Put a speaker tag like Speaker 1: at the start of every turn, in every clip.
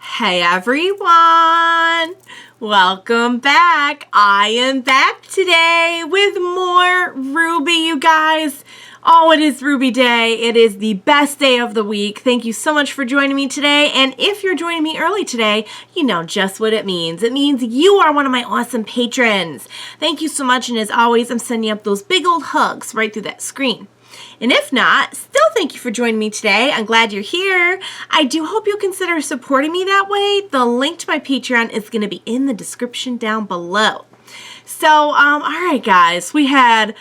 Speaker 1: Hey everyone! Welcome back. I am back today with more Ruby, you guys. Oh, it is Ruby Day. It is the best day of the week. Thank you so much for joining me today. And if you're joining me early today, you know just what it means. It means you are one of my awesome patrons. Thank you so much. And as always, I'm sending up those big old hugs right through that screen. And if not, still thank you for joining me today. I'm glad you're here. I do hope you'll consider supporting me that way. The link to my Patreon is going to be in the description down below. So, all right, guys, we had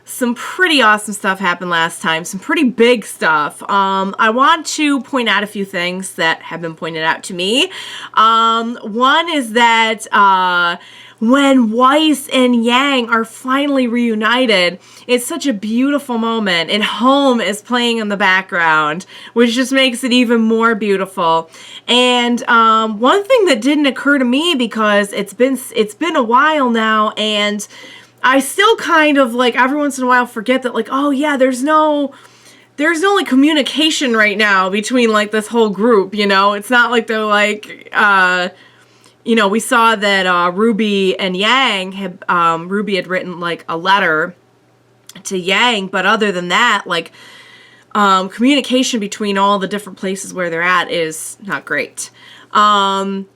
Speaker 1: some pretty awesome stuff happen last time, some pretty big stuff. I want to point out a few things that have been pointed out to me. One is that when Weiss and Yang are finally reunited, it's such a beautiful moment, and Home is playing in the background, which just makes it even more beautiful. And one thing that didn't occur to me, because it's been a while now, and I still kind of like every once in a while forget that, like, oh yeah, there's no like communication right now between like this whole group, you know? It's not like they're like you know, we saw that Ruby and Yang had, Ruby had written like a letter to Yang, but other than that, like, communication between all the different places where they're at is not great. Weiss,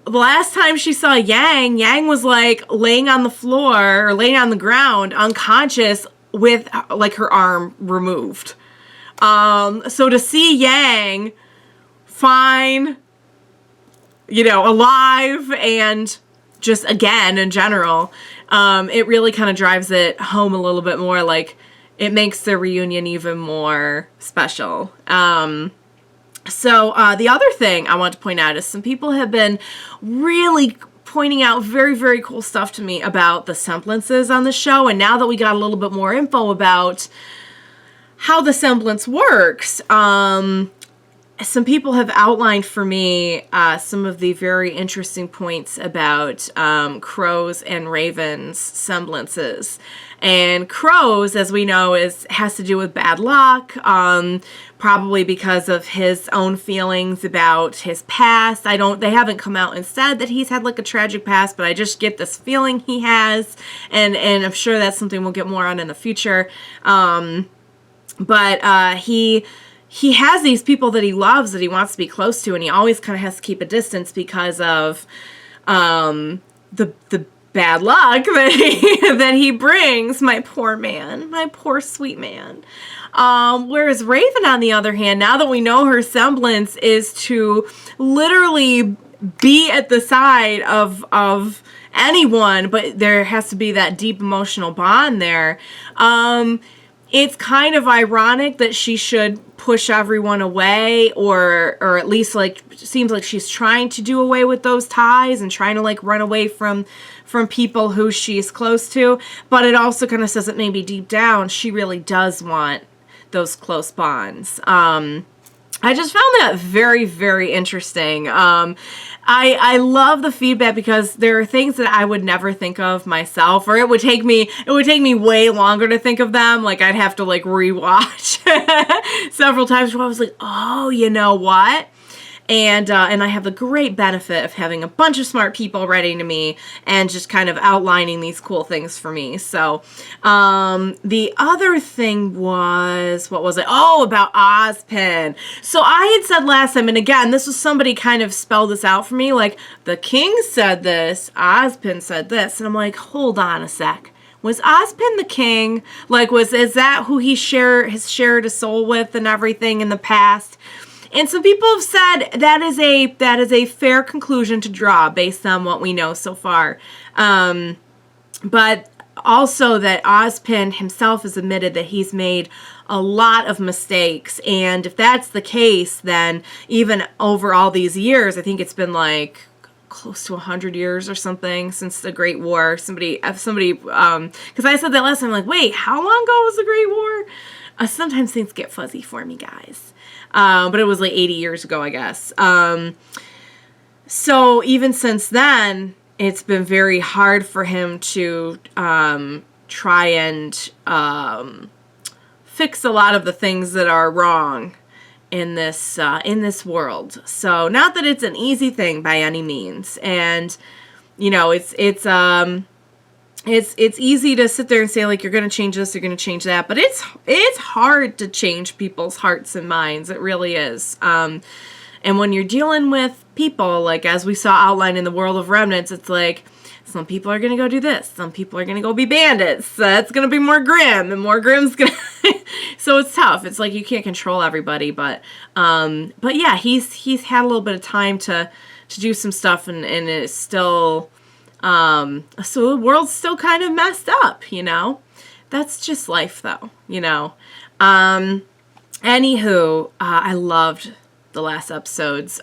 Speaker 1: the last time she saw Yang, Yang was like laying on the floor or laying on the ground unconscious with like her arm removed. So to see Yang fine, you know, alive, and just again in general, it really kind of drives it home a little bit more. Like, it makes the reunion even more special. So the other thing I want to point out is some people have been really pointing out very, very cool stuff to me about the Semblances on the show. And now that we got a little bit more info about how the semblance works, some people have outlined for me some of the very interesting points about Qrow's and Raven's semblances. And Qrow's, as we know, has to do with bad luck, probably because of his own feelings about his past. They haven't come out and said that he's had like a tragic past, but I just get this feeling he has, and I'm sure that's something we'll get more on in the future. But he has these people that he loves, that he wants to be close to, and he always kind of has to keep a distance because of the bad luck that he brings. My poor man, my poor sweet man. Whereas Raven, on the other hand, now that we know her semblance is to literally be at the side of anyone, but there has to be that deep emotional bond there. It's kind of ironic that she should push everyone away, or at least, like, seems like she's trying to do away with those ties and trying to like run away from people who she's close to. But it also kind of says that maybe deep down she really does want those close bonds. I just found that very, very interesting. I love the feedback, because there are things that I would never think of myself, or it would take me way longer to think of them. Like, I'd have to like rewatch several times where I was like, oh, you know what? And I have the great benefit of having a bunch of smart people writing to me and just kind of outlining these cool things for me. So the other thing was, what was it? Oh, about Ozpin. So I had said last time, and again, this was somebody kind of spelled this out for me, like, the king said this, Ozpin said this. And I'm like, hold on a sec. Was Ozpin the king? Like, is that who has shared a soul with and everything in the past? And some people have said that is a fair conclusion to draw based on what we know so far. But also that Ozpin himself has admitted that he's made a lot of mistakes. And if that's the case, then even over all these years, I think it's been like close to 100 years or something since the Great War. Somebody, because I said that last time, like, wait, how long ago was the Great War? Sometimes things get fuzzy for me, guys. But it was like 80 years ago, I guess. So even since then, it's been very hard for him to try and fix a lot of the things that are wrong in this world. So not that it's an easy thing by any means, and you know, it's easy to sit there and say, like, you're going to change this, you're going to change that, but it's hard to change people's hearts and minds. It really is. And when you're dealing with people, like as we saw outlined in the world of remnants, it's like some people are going to go do this, some people are going to go be bandits. That's going to be more grim, and more grim's going to so it's tough. It's like you can't control everybody, but yeah, he's had a little bit of time to do some stuff, and it's still so the world's still kind of messed up, you know. That's just life, though, you know. Anywho, I loved the last episodes.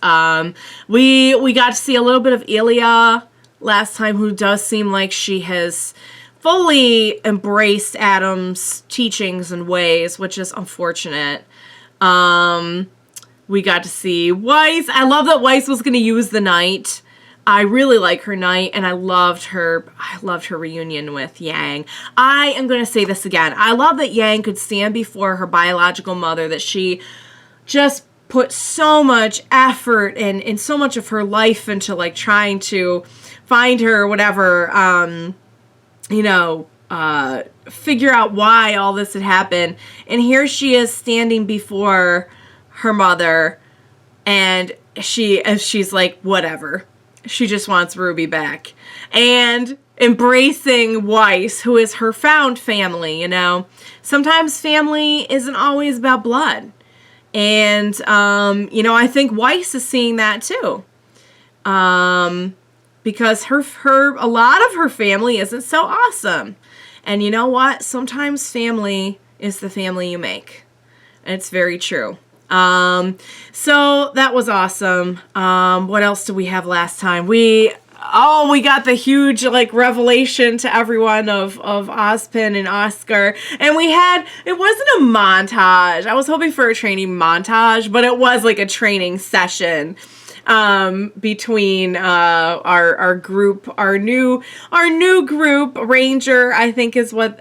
Speaker 1: We got to see a little bit of Ilia last time, who does seem like she has fully embraced Adam's teachings and ways, which is unfortunate. We got to see Weiss. I love that Weiss was going to use the knight. I really like her knight, and I loved her reunion with Yang. I am going to say this again. I love that Yang could stand before her biological mother, that she just put so much effort and so much of her life into, like, trying to find her or whatever, you know, figure out why all this had happened. And here she is standing before her mother, and she's like, whatever. She just wants Ruby back. And embracing Weiss, who is her found family, you know. Sometimes family isn't always about blood. And, you know, I think Weiss is seeing that too. Because a lot of her family isn't so awesome. And you know what? Sometimes family is the family you make. And it's very true. So that was awesome. What else did we have last time? We got the huge, like, revelation to everyone of Ozpin and Oscar. And it wasn't a montage. I was hoping for a training montage, but it was like a training session between our group, our new group, Ranger, I think is what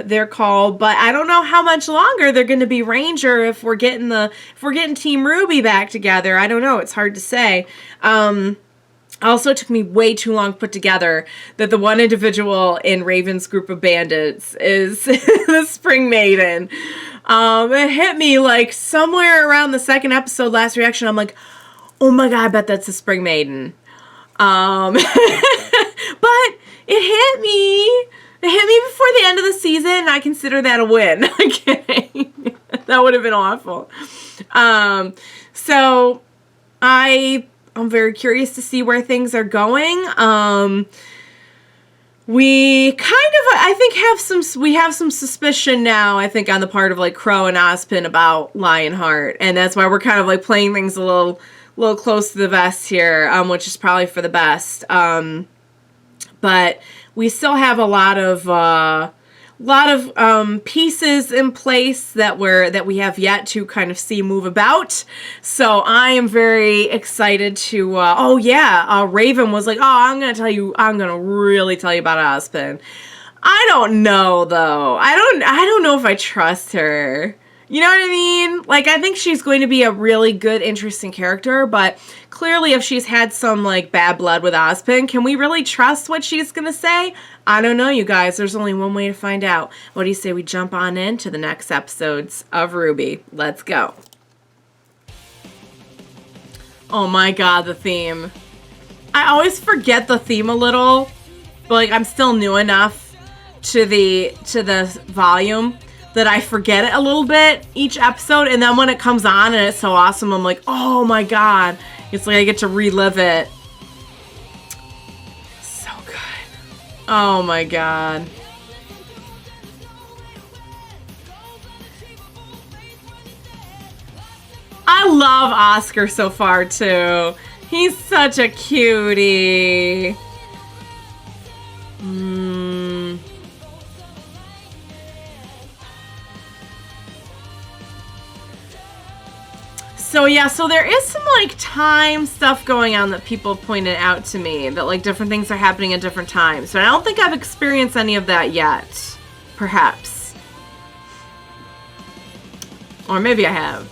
Speaker 1: they're called. But I don't know how much longer they're going to be Ranger if we're getting Team RWBY back together. I don't know. It's hard to say. Also, it took me way too long to put together that the one individual in Raven's group of bandits is the Spring Maiden. It hit me like somewhere around the second episode, last reaction. I'm like, oh my god, I bet that's the Spring Maiden. But it hit me. It hit me before the end of the season, and I consider that a win. I'm kidding. That would have been awful. So I'm very curious to see where things are going. We kind of, I think, have some suspicion now, I think, on the part of, like, Qrow and Ozpin about Lionheart, and that's why we're kind of, like, playing things a little close to the vest here, which is probably for the best. But we still have a lot of pieces in place that we have yet to kind of see move about. So I am very excited to, Raven was like, I'm going to really tell you about Ozpin. I don't know, though. I don't know if I trust her. You know what I mean? Like, I think she's going to be a really good, interesting character, but clearly if she's had some, like, bad blood with Ozpin, can we really trust what she's going to say? I don't know, you guys. There's only one way to find out. What do you say we jump on into the next episodes of RWBY? Let's go. Oh my god, the theme. I always forget the theme a little, but, like, I'm still new enough to the volume that I forget it a little bit each episode, and then when it comes on and it's so awesome, I'm like, oh my god. It's like I get to relive it. So good. Oh my god. I love Oscar so far, too. He's such a cutie. So yeah, so there is some, like, time stuff going on that people pointed out to me, that, like, different things are happening at different times. But I don't think I've experienced any of that yet. Perhaps. Or maybe I have.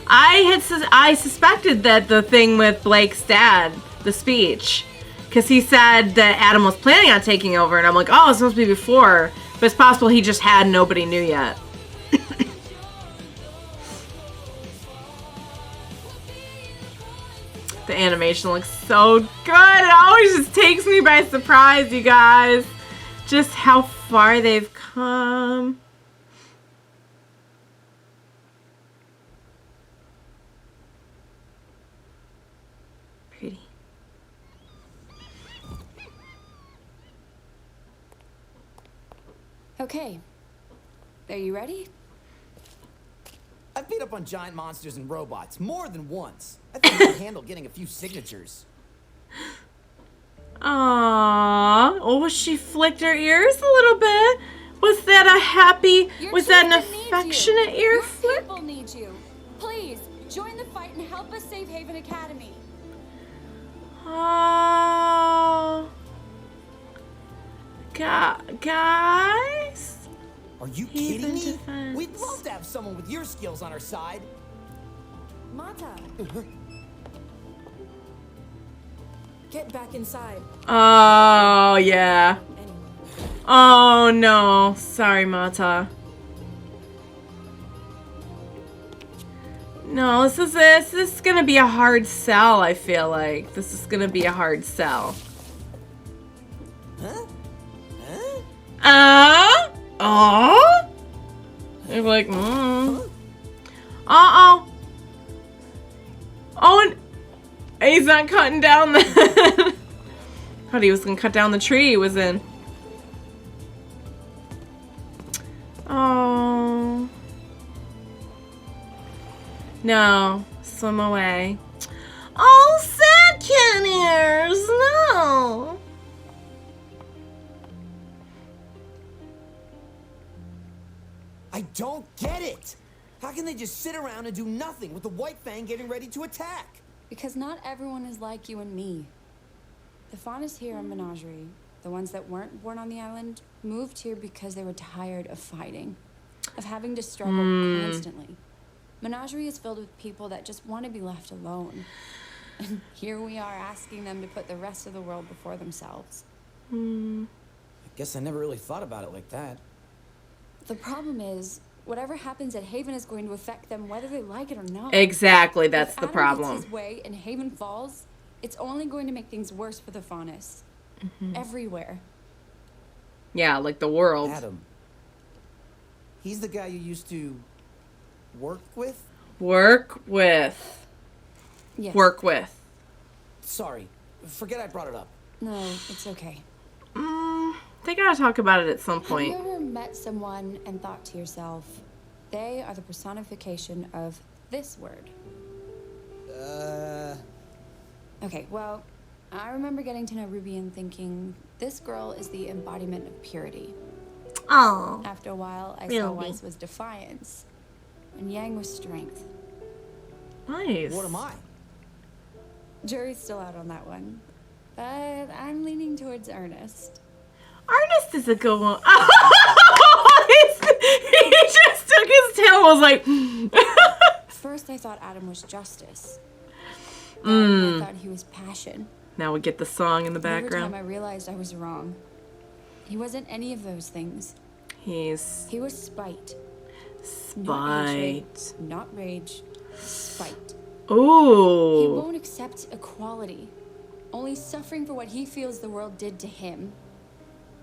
Speaker 1: I suspected that the thing with Blake's dad, the speech, because he said that Adam was planning on taking over, and I'm like, oh, it's supposed to be before, but it's possible he just had and nobody knew yet. The animation looks so good. It always just takes me by surprise, you guys. Just how far they've come. Pretty.
Speaker 2: Okay. Are you ready?
Speaker 3: I've beat up on giant monsters and robots more than once. I think I can handle getting a few signatures.
Speaker 1: Aww. Oh, she flicked her ears a little bit. Was that a happy, was that an affectionate ear flick?
Speaker 2: People need you. Please, join the fight and help us save Haven Academy.
Speaker 1: Oh. Guys?
Speaker 3: Are you kidding me? We'd love to have someone with your skills on our side.
Speaker 2: Mata. Get back inside.
Speaker 1: Oh, yeah. Oh, no. Sorry, Mata. No, this is gonna be a hard sell, I feel like. This is gonna be a hard sell.
Speaker 3: Huh?
Speaker 1: Oh? They're like, Uh-oh. Oh, and he's not cutting down the... Thought he was gonna cut down the tree he was in. Oh. No. Swim away. Oh, sad cat ears. No.
Speaker 3: I don't get it. How can they just sit around and do nothing with the White Fang getting ready to attack?
Speaker 2: Because not everyone is like you and me. The faunus here in Menagerie, the ones that weren't born on the island, moved here because they were tired of fighting, of having to struggle constantly. Menagerie is filled with people that just want to be left alone. And here we are asking them to put the rest of the world before themselves.
Speaker 3: I guess I never really thought about it like that.
Speaker 2: The problem is, whatever happens at Haven is going to affect them whether they like it or not.
Speaker 1: Exactly, that's
Speaker 2: If
Speaker 1: the
Speaker 2: Adam
Speaker 1: problem.
Speaker 2: gets his way and Haven falls, it's only going to make things worse for the faunus. Everywhere.
Speaker 1: Yeah, like the world.
Speaker 3: Adam. He's the guy you used to work with?
Speaker 1: Work with.
Speaker 2: Yes.
Speaker 1: Work with.
Speaker 3: Sorry. Forget I brought it up.
Speaker 2: No, it's okay.
Speaker 1: They gotta talk about it at some
Speaker 2: Have
Speaker 1: point.
Speaker 2: you ever met someone and thought to yourself, they are the personification of this word? Okay, well, I remember getting to know Ruby and thinking, this girl is the embodiment of purity.
Speaker 1: Oh.
Speaker 2: After a while, I saw Weiss was defiance, and Yang was strength.
Speaker 1: Nice.
Speaker 3: What am I?
Speaker 2: Jury's still out on that one, but I'm leaning towards Ernest.
Speaker 1: Ernest is a good one. He just took his tail and was like...
Speaker 2: First, I thought Adam was justice. Then I thought he was passion.
Speaker 1: Now we get the song in the
Speaker 2: Over time,
Speaker 1: background.
Speaker 2: I realized I was wrong. He wasn't any of those things. He was spite. Not hatred,
Speaker 1: Spite.
Speaker 2: not rage. Spite. He
Speaker 1: Ooh.
Speaker 2: won't accept equality. Only suffering for what he feels the world did to him.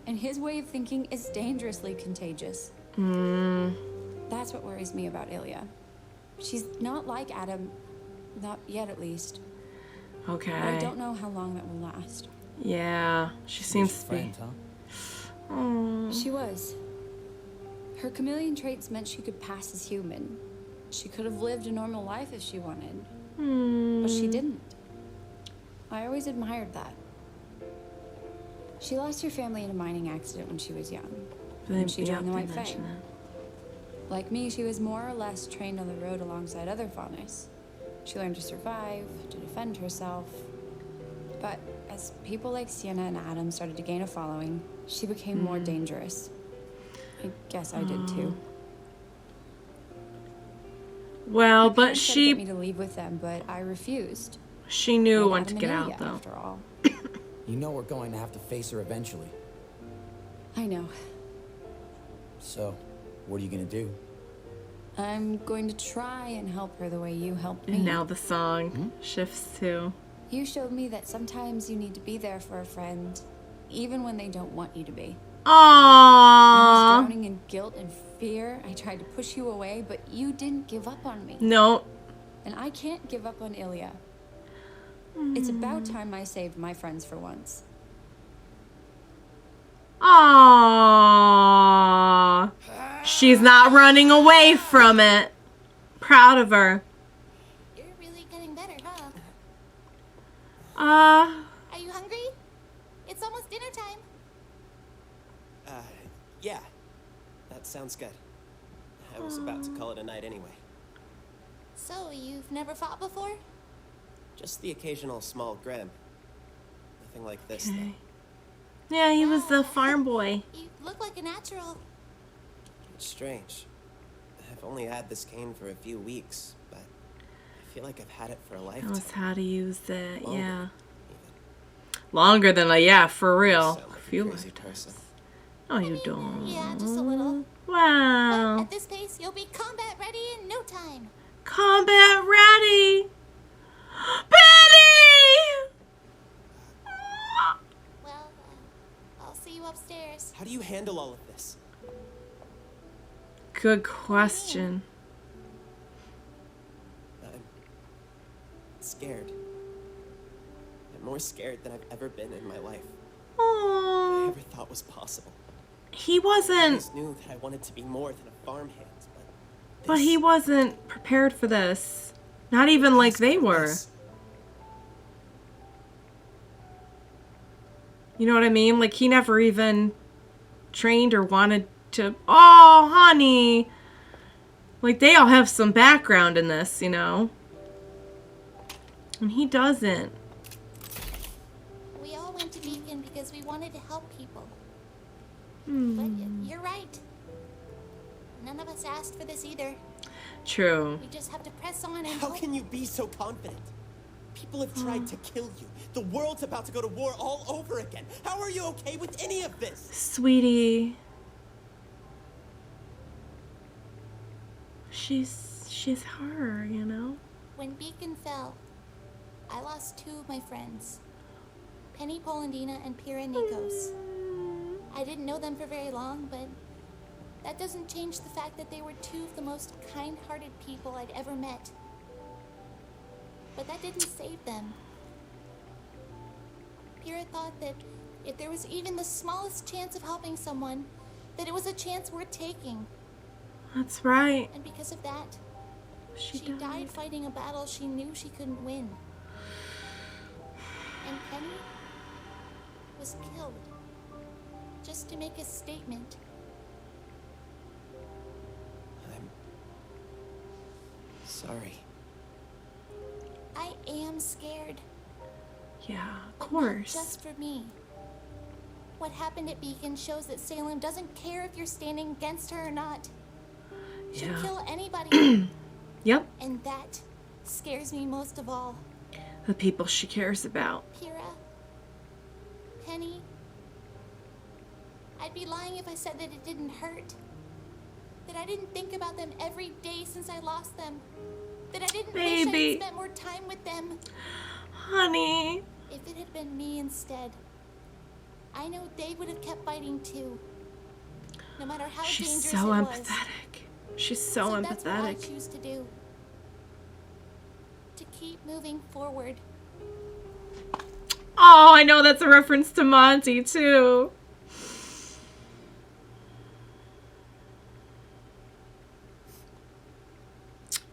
Speaker 2: And his way of thinking is dangerously contagious. That's what worries me about Ilia. She's not like Adam. Not yet, at least.
Speaker 1: Okay.
Speaker 2: But I don't know how long that will last.
Speaker 1: Yeah. She seems to be...
Speaker 2: She was. Her chameleon traits meant she could pass as human. She could have lived a normal life if she wanted. But she didn't. I always admired that. She lost her family in a mining accident when she was young. And she joined the White Fang. Like me, she was more or less trained on the road alongside other faunus. She learned to survive, to defend herself. But as people like Sienna and Adam started to gain a following, she became more dangerous. I guess I did too.
Speaker 1: Well,
Speaker 2: My
Speaker 1: but
Speaker 2: parents tried to get me
Speaker 1: she
Speaker 2: to leave with them, but I refused.
Speaker 1: knew
Speaker 2: Made
Speaker 1: when to
Speaker 2: Adam
Speaker 1: get
Speaker 2: and
Speaker 1: out,
Speaker 2: Ilia,
Speaker 1: though.
Speaker 2: After all.
Speaker 3: You know we're going to have to face her eventually.
Speaker 2: I know.
Speaker 3: So, what are you gonna do?
Speaker 2: I'm going to try and help her the way you helped me.
Speaker 1: And now the song shifts to...
Speaker 2: You showed me that sometimes you need to be there for a friend, even when they don't want you to be. I was
Speaker 1: Aww.
Speaker 2: drowning in guilt and fear. I tried to push you away, but you didn't give up on me.
Speaker 1: No.
Speaker 2: And I can't give up on Ilia. It's about time I saved my friends for once.
Speaker 1: Aww. She's not running away from it. Proud of her.
Speaker 4: You're really getting better, huh?
Speaker 1: Uh,
Speaker 4: Are you hungry? It's almost dinner time.
Speaker 5: Yeah. That sounds good. I was about to call it a night anyway.
Speaker 4: So, you've never fought before?
Speaker 5: Just the occasional small grim. Nothing like this, though.
Speaker 1: okay. Yeah, he was the farm boy.
Speaker 4: You look like a natural.
Speaker 5: It's strange. I've only had this cane for a few weeks, but I feel like I've had it for a lifetime.
Speaker 1: Knows how to use it,
Speaker 5: Longer,
Speaker 1: yeah.
Speaker 5: even.
Speaker 1: Longer than yeah, for real.
Speaker 5: Sound like
Speaker 1: A
Speaker 5: a
Speaker 1: few
Speaker 5: crazy
Speaker 1: lifetimes.
Speaker 5: person.
Speaker 1: Oh, you don't.
Speaker 4: Yeah, just a little. But
Speaker 1: Wow.
Speaker 4: at this pace, you'll be combat ready in no time.
Speaker 1: Combat ready. Betty!
Speaker 4: Well, I'll see you upstairs.
Speaker 5: How do you handle all of this?
Speaker 1: Good question.
Speaker 5: I'm scared. I'm more scared than I've ever been in my life. I
Speaker 1: Aww.
Speaker 5: never thought was possible.
Speaker 1: He
Speaker 5: I
Speaker 1: wasn't,
Speaker 5: always knew that I wanted to be more than a farmhand,
Speaker 1: but he wasn't prepared for this. Not even like they were.
Speaker 5: This-
Speaker 1: You know what I mean? Like he never even trained or wanted to. Oh, honey. Like they all have some background in this, you know? And he doesn't.
Speaker 4: We all went to Beacon because we wanted to help people.
Speaker 1: Hmm.
Speaker 4: But you're right. None of us asked for this either.
Speaker 1: True.
Speaker 4: We just have to press on and
Speaker 5: How
Speaker 4: hope.
Speaker 5: can you be so confident? People have tried to kill you. The world's about to go to war all over again. How are you okay with any of this?
Speaker 1: Sweetie. She's her, you know?
Speaker 4: When Beacon fell, I lost two of my friends. Penny Polandina and Pira Nikos. I didn't know them for very long, but that doesn't change the fact that they were two of the most kind-hearted people I'd ever met. But that didn't save them. Pira thought that if there was even the smallest chance of helping someone, that it was a chance worth taking.
Speaker 1: That's right.
Speaker 4: And because of that,
Speaker 1: She
Speaker 4: she died fighting a battle she knew she couldn't win. And Penny was killed just to make a statement.
Speaker 5: I'm sorry.
Speaker 4: I am scared,
Speaker 1: Yeah, of
Speaker 4: but not
Speaker 1: course.
Speaker 4: just for me. What happened at Beacon shows that Salem doesn't care if you're standing against her or not. She'll
Speaker 1: Yeah.
Speaker 4: kill anybody,
Speaker 1: Yep.
Speaker 4: and that scares me most of all.
Speaker 1: The people she cares about.
Speaker 4: Pira, Penny, I'd be lying if I said that it didn't hurt. That I didn't think about them every day since I lost them. That I didn't wish I
Speaker 1: Baby.
Speaker 4: had spent more time with them.
Speaker 1: Honey.
Speaker 4: If it had been me instead, I know they would have kept fighting too. No matter how
Speaker 1: She's
Speaker 4: dangerous
Speaker 1: so
Speaker 4: it was.
Speaker 1: empathetic. She's so
Speaker 4: That's what I
Speaker 1: empathetic.
Speaker 4: choose to do. To keep moving forward.
Speaker 1: Oh, I know that's a reference to Monty too.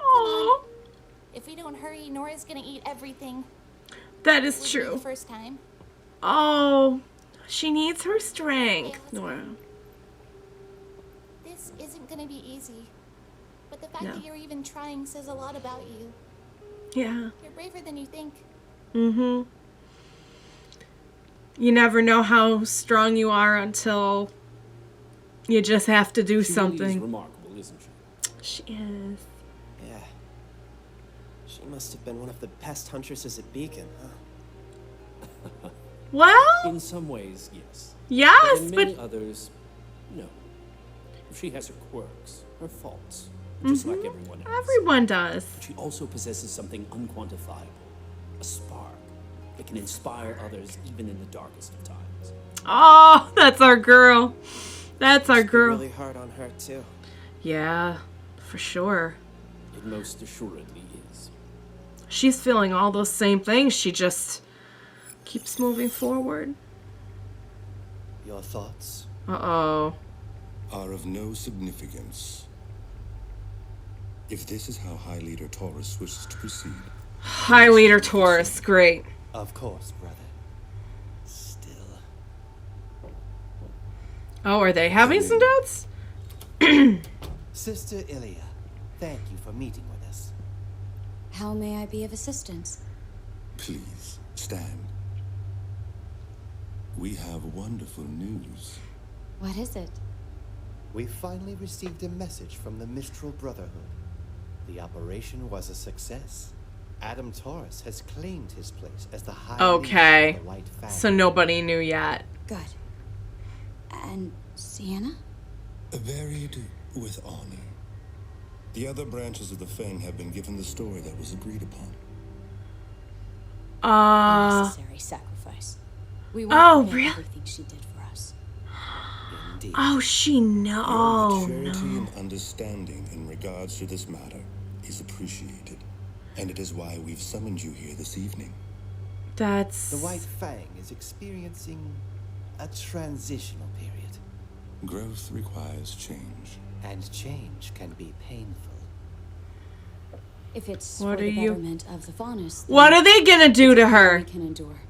Speaker 1: Oh,
Speaker 4: If we don't hurry, Nora's gonna eat everything.
Speaker 1: that
Speaker 4: It
Speaker 1: is
Speaker 4: would be the
Speaker 1: true.
Speaker 4: first time.
Speaker 1: Oh, she needs her strength,
Speaker 4: Yeah, let's
Speaker 1: Nora.
Speaker 4: This isn't gonna be easy. But the fact
Speaker 1: No.
Speaker 4: that you're even trying says a lot about you.
Speaker 1: Yeah.
Speaker 4: You're braver than you think.
Speaker 1: Mm-hmm. You never know how strong you are until you just have to do
Speaker 6: She really is
Speaker 1: something.
Speaker 6: remarkable, isn't she?
Speaker 1: She is.
Speaker 5: Yeah, She must have been one of the best huntresses at Beacon, huh?
Speaker 1: Well,
Speaker 6: In some ways, yes.
Speaker 1: yes,
Speaker 6: In
Speaker 1: but
Speaker 6: many others, no. She has her quirks, her faults, just like everyone else.
Speaker 1: everyone does.
Speaker 6: She also possesses something unquantifiable, a spark that can inspire others even in the darkest of times.
Speaker 1: Oh, that's our girl. That's our
Speaker 5: Must be
Speaker 1: girl.
Speaker 5: really hard on her too.
Speaker 1: Yeah, for sure.
Speaker 6: It most assuredly is.
Speaker 1: She's feeling all those same things. She just keeps moving forward.
Speaker 3: Your thoughts?
Speaker 1: Uh-oh.
Speaker 7: Are of no significance. If this is how High Leader Taurus wishes to proceed.
Speaker 1: High Leader Taurus, great.
Speaker 3: Of course, brother. Still.
Speaker 1: Oh, are they having some doubts?
Speaker 3: Sister Ilia, thank you for meeting with us.
Speaker 2: How may I be of assistance?
Speaker 7: Please, stand. We have wonderful news.
Speaker 2: What is it?
Speaker 3: We finally received a message from the Mistral Brotherhood. The operation was a success. Adam Taurus has claimed his place as the High
Speaker 1: Okay.
Speaker 3: Leader of the White Fang.
Speaker 1: So nobody knew yet.
Speaker 2: Good. And Sienna?
Speaker 7: Buried with honor. The other branches of the Fang have been given the story that was agreed upon.
Speaker 2: Unnecessary sacrifice. We
Speaker 1: Oh,
Speaker 2: won't forget
Speaker 1: really?
Speaker 2: everything she did for us.
Speaker 3: Indeed.
Speaker 1: Oh, she
Speaker 7: Your
Speaker 1: know.
Speaker 7: maturity and understanding in regards to this matter is appreciated. And it is why we've summoned you here this evening.
Speaker 1: That's...
Speaker 3: The White Fang is experiencing a transitional period.
Speaker 7: Growth requires change.
Speaker 3: And change can be painful.
Speaker 2: If it's
Speaker 1: What
Speaker 2: for
Speaker 1: are
Speaker 2: the
Speaker 1: you-
Speaker 2: betterment of the faunus, then
Speaker 1: What are they gonna do to her?
Speaker 2: we can endure.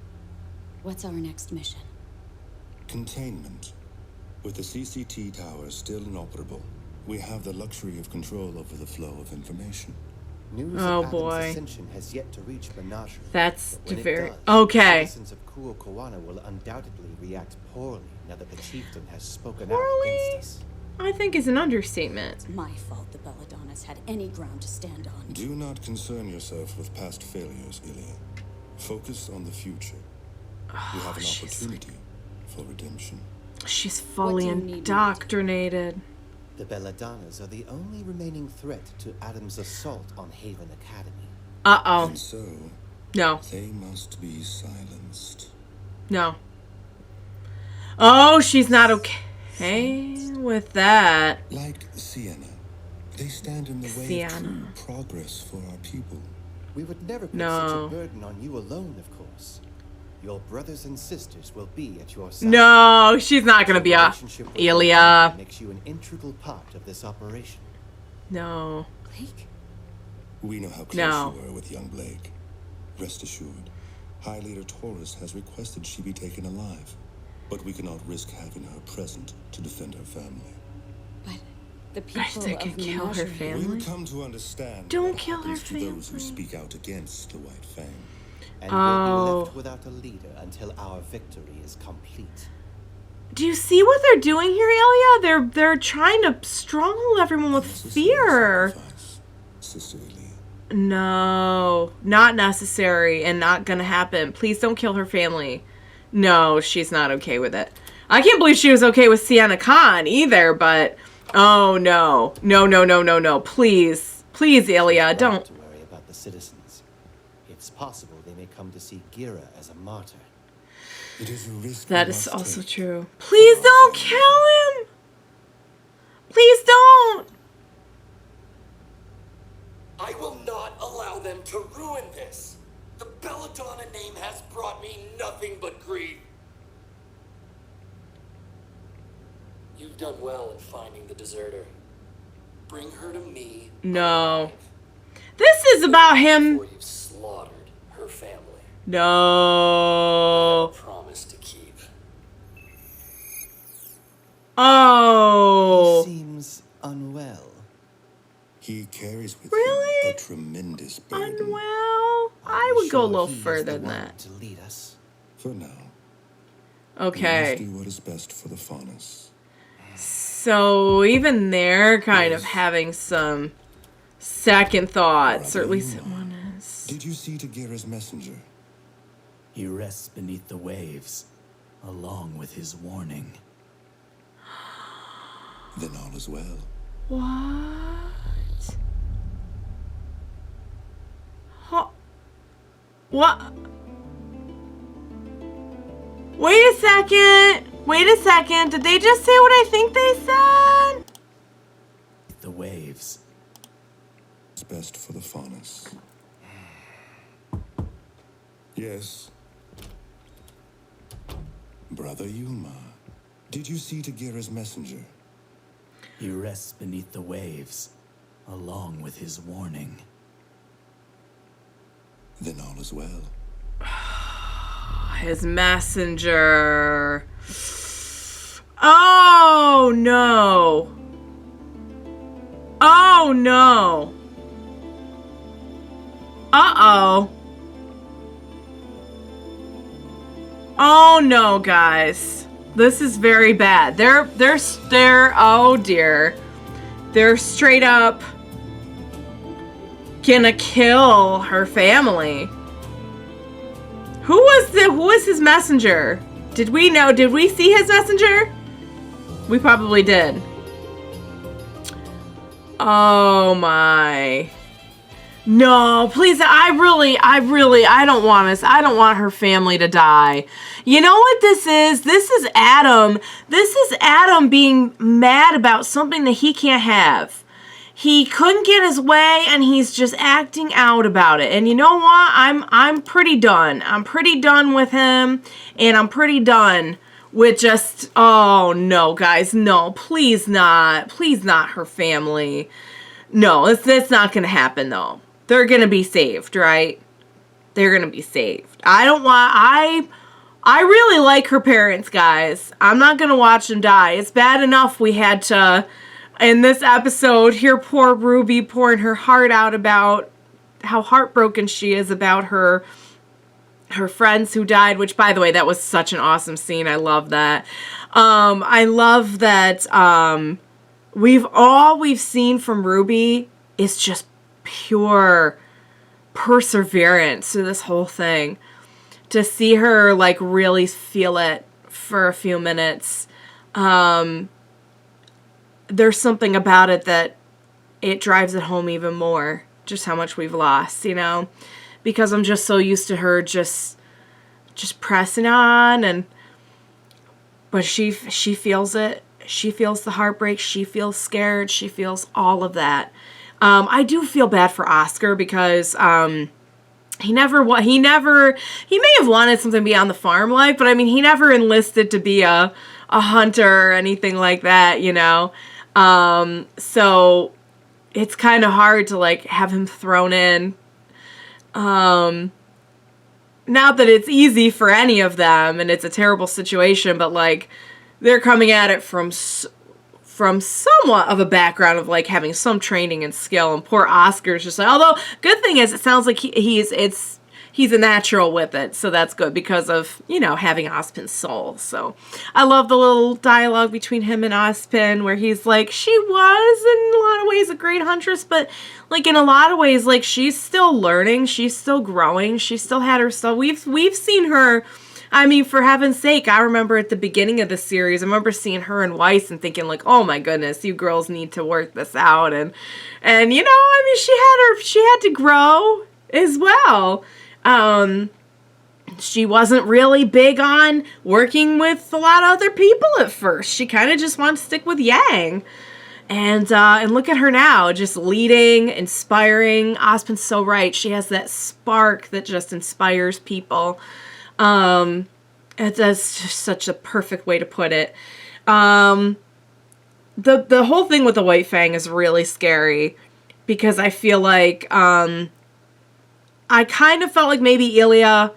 Speaker 2: What's our next mission?
Speaker 7: Containment. With the CCT tower still inoperable, we have the luxury of control over the flow of information.
Speaker 3: News
Speaker 1: Oh,
Speaker 3: of Adam's
Speaker 1: boy.
Speaker 3: ascension has yet to reach Menagerie.
Speaker 1: That's
Speaker 3: But when it
Speaker 1: very...
Speaker 3: does,
Speaker 1: Okay.
Speaker 3: Citizens of Qrow will undoubtedly react poorly now that the chieftain has spoken
Speaker 1: Poorly?
Speaker 3: out against us.
Speaker 1: I think is an understatement.
Speaker 2: It's my fault the Belladonnas had any ground to stand on.
Speaker 7: Do not concern yourself with past failures, Ilia. Focus on the future. You have an opportunity for redemption.
Speaker 1: She's fully
Speaker 2: do you need me to do?
Speaker 1: indoctrinated.
Speaker 3: The Belladonnas are the only remaining threat to Adam's assault on Haven Academy.
Speaker 1: Uh-oh.
Speaker 7: And so,
Speaker 1: No.
Speaker 7: they must be silenced.
Speaker 1: No. Oh, she's not okay with that.
Speaker 7: Like Sienna, they stand in the way
Speaker 1: Sienna.
Speaker 7: of true progress for our people.
Speaker 3: We would never put
Speaker 1: No.
Speaker 3: such a burden on you alone, of course. Your brothers and sisters will be at your side.
Speaker 1: No, she's not gonna be
Speaker 3: Your
Speaker 1: a
Speaker 3: relationship with your
Speaker 1: Ilia.
Speaker 3: father makes you an integral part of this operation.
Speaker 1: No.
Speaker 2: Blake?
Speaker 7: We know how close
Speaker 1: No.
Speaker 7: you were with young Blake. Rest assured, High Leader Taurus has requested she be taken alive, but we cannot risk having her present to defend her family.
Speaker 2: But the people
Speaker 1: They
Speaker 2: of
Speaker 1: could kill her
Speaker 2: Menagerie...
Speaker 1: family.
Speaker 7: We'll come to understand
Speaker 1: Don't
Speaker 7: what
Speaker 1: kill her
Speaker 7: happens to those who
Speaker 1: family.
Speaker 7: speak out against the White Fang.
Speaker 3: And
Speaker 1: Oh.
Speaker 3: we'll be left without a leader until our victory is complete.
Speaker 1: Do you see what they're doing here, Ilia? They're trying to stronghold everyone with
Speaker 7: Unnecessary
Speaker 1: fear.
Speaker 7: sacrifice, Sister Ilia.
Speaker 1: No, not necessary and not gonna happen. Please don't kill her family. No, she's not okay with it. I can't believe she was okay with Sienna Khan either, but oh no. No. Please, Ilia,
Speaker 3: Not
Speaker 1: don't.
Speaker 3: to worry about the citizens. It's possible they may come to see Gira as a martyr.
Speaker 7: It is a risk
Speaker 1: That
Speaker 7: we
Speaker 1: is
Speaker 7: must
Speaker 1: also
Speaker 7: take.
Speaker 1: true. Please don't kill him. Please don't.
Speaker 8: I will not allow them to ruin this. The Belladonna name has brought me nothing but grief. You've done well in finding the deserter. Bring her to me.
Speaker 1: No.
Speaker 8: alive,
Speaker 1: This is about him.
Speaker 8: before you've slaughtered her family.
Speaker 1: No.
Speaker 8: Promise to keep.
Speaker 1: Oh.
Speaker 3: He seems unwell.
Speaker 7: He carries with
Speaker 1: Really?
Speaker 7: him a tremendous burden.
Speaker 1: Unwell. I
Speaker 3: Are you
Speaker 1: would go a
Speaker 3: sure
Speaker 1: little
Speaker 3: he is
Speaker 1: further
Speaker 3: the
Speaker 1: than
Speaker 3: one
Speaker 1: that.
Speaker 3: to lead us?
Speaker 7: For now, we must
Speaker 1: Okay.
Speaker 7: do what is best for the faunus.
Speaker 1: So even they're kind of having some second thoughts, or at least one is.
Speaker 7: Did you see Tagara's messenger?
Speaker 6: He rests beneath the waves, along with his warning.
Speaker 7: Then all is well.
Speaker 1: What? What? Wait a second. Wait a second. Did they just say what I think they said?
Speaker 6: The waves.
Speaker 7: It's best for the faunus. Yes. Brother Yuma, did you see Tagara's messenger?
Speaker 6: He rests beneath the waves, along with his warning.
Speaker 7: Then all is well.
Speaker 1: His messenger. Oh, no. Oh, no. Uh-oh. Oh, no, guys. This is very bad. They're, oh, dear. They're straight up gonna kill her family. Who was his messenger? Did we know? Did we see his messenger? We probably did. Oh my. No, please, I don't want us. I don't want her family to die. You know what this is? This is Adam. This is Adam being mad about something that he can't have. He couldn't get his way, and he's just acting out about it. And you know what? I'm pretty done. I'm pretty done with him, and I'm pretty done with just, oh no, guys, no, please not her family. No, that's not gonna happen though. They're gonna be saved, right? They're gonna be saved. I really like her parents, guys. I'm not gonna watch them die. It's bad enough we had to, in this episode, hear poor Ruby pouring her heart out about how heartbroken she is about her friends who died, which, by the way, that was such an awesome scene. I love that. I love that we've seen from Ruby is just pure perseverance through this whole thing. To see her, like, really feel it for a few minutes, there's something about it that it drives it home even more, just how much we've lost, you know? Because I'm just so used to her just pressing on, but she feels it. She feels the heartbreak. She feels scared. She feels all of that. I do feel bad for Oscar because he may have wanted something beyond the farm life, but I mean, he never enlisted to be a hunter or anything like that, you know? So it's kind of hard to, like, have him thrown in. Not that it's easy for any of them, and it's a terrible situation, but, like, they're coming at it from somewhat of a background of, like, having some training and skill, and poor Oscar's just like, although, good thing is, it sounds like he's a natural with it, so that's good because of, you know, having Ozpin's soul. So I love the little dialogue between him and Ozpin where he's like, she was in a lot of ways a great huntress, but, like, in a lot of ways, like, she's still learning, she's still growing, she still had her soul. We've seen her, I mean, for heaven's sake, I remember at the beginning of the series, I remember seeing her and Weiss and thinking, like, oh my goodness, you girls need to work this out, and you know, I mean, she had to grow as well. She wasn't really big on working with a lot of other people at first. She kind of just wanted to stick with Yang. And look at her now, just leading, inspiring. Ozpin's so right. She has that spark that just inspires people. That's just such a perfect way to put it. The whole thing with the White Fang is really scary because I feel like, I kind of felt like maybe Ilia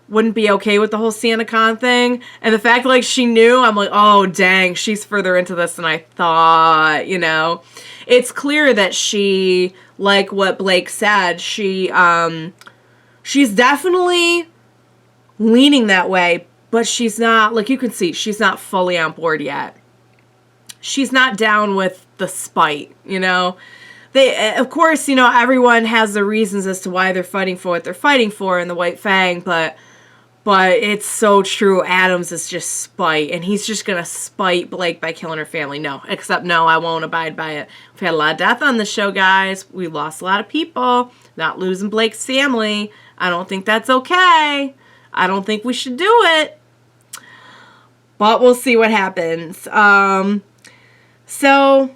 Speaker 1: wouldn't be okay with the whole Sienna Khan thing. And the fact, like, she knew, I'm like, oh, dang, she's further into this than I thought, you know? It's clear that she, like what Blake said, she's definitely leaning that way, but she's not, like you can see, she's not fully on board yet. She's not down with the spite, you know? they, of course, you know, everyone has their reasons as to why they're fighting for what they're fighting for in the White Fang, but it's so true. Adams is just spite, and he's just gonna spite Blake by killing her family. No, except no, I won't abide by it. We've had a lot of death on the show, guys. We lost a lot of people. Not losing Blake's family. I don't think that's okay. I don't think we should do it. But we'll see what happens. So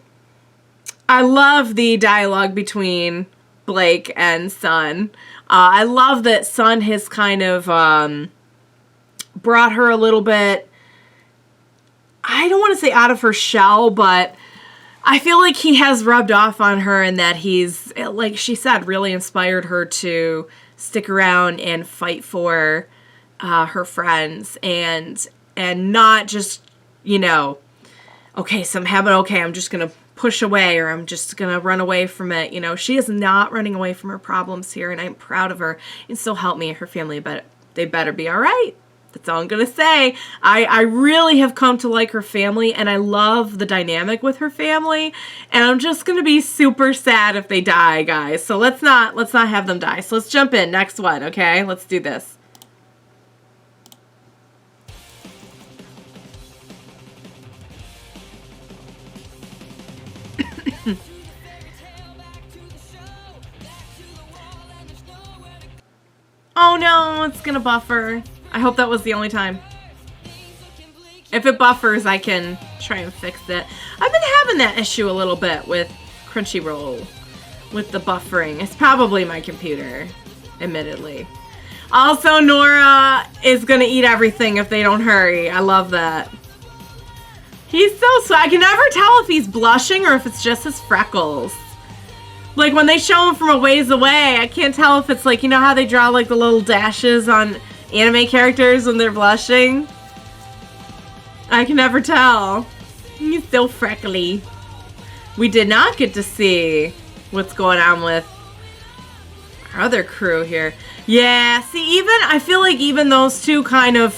Speaker 1: I love the dialogue between Blake and Sun. I love that Sun has kind of brought her a little bit, I don't want to say out of her shell, but I feel like he has rubbed off on her, and that he's, like she said, really inspired her to stick around and fight for her friends, and not just, you know, okay, something happened, okay, I'm just going to push away, or I'm just going to run away from it. You know, she is not running away from her problems here, and I'm proud of her. And so help me and her family, but they better be all right. That's all I'm going to say. I really have come to like her family, and I love the dynamic with her family, and I'm just going to be super sad if they die, guys. So let's not have them die. So let's jump in. Next one, okay? Let's do this. Oh no, it's gonna buffer. I hope that was the only time. If it buffers, I can try and fix it. I've been having that issue a little bit with Crunchyroll, with the buffering. It's probably my computer, admittedly. Also, Nora is gonna eat everything if they don't hurry. I love that. He's so sweet. I can never tell if he's blushing or if it's just his freckles. Like, when they show him from a ways away, I can't tell if it's like, you know how they draw like the little dashes on anime characters when they're blushing? I can never tell. He's so freckly. We did not get to see what's going on with our other crew here. Yeah, see, I feel like even those two kind of,